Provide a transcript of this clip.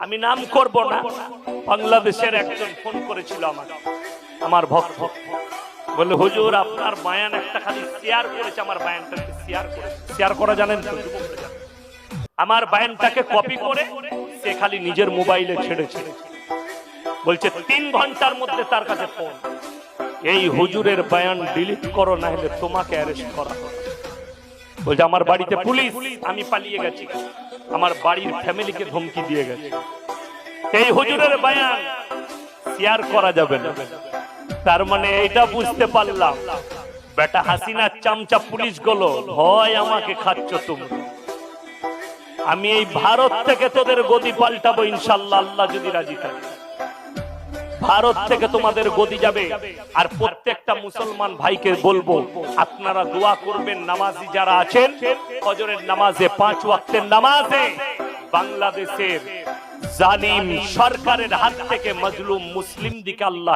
আমি নাম করব না, বাংলাদেশের একজন ফোন করেছিল আমাকে, আমার ভক্ত, বলে হুজুর আপনার বায়ান একটা খালি শেয়ার করেছে, আমার বায়ানটাকে শেয়ার করা জানেন তো? আমার বায়ানটাকে কপি করে সে খালি নিজের মোবাইলে ছেড়েছে, বলছে 3 ঘন্টার মধ্যে তার কাছে ফোন, এই হুজুরের বায়ান ডিলিট করো না হলে তোমাকে অ্যারেস্ট করা হবে। বলছে আমার বাড়িতে পুলিশ, আমি পালিয়ে গেছি, আমার বাড়ির ফ্যামিলিকে ধমকি দিয়ে গেছে, এই হুজুরের বায়ান শেয়ার করা যাবে না। তার মানে এটা বুঝতে পারলাম বেটা হাসিনা চামচা পুলিশ গুলো ভয় আমাকে খাচ্ছ তুমি। আমি এই ভারত থেকে তোদের গদি পাল্টাবো ইনশাআল্লাহ, আল্লাহ যদি রাজি থাকে। ভারত থেকে তোমাদের গদি যাবে। আর প্রত্যেকটা মুসলমান ভাইকে বলবো আপনারা দোয়া করবেন, নামাজি যারা আছেন ফজরের নামাজে 5 ওয়াক্তের নামাজে বাংলাদেশের জালিম সরকারের হাত থেকে মজলুম মুসলিম দিকে আল্লাহ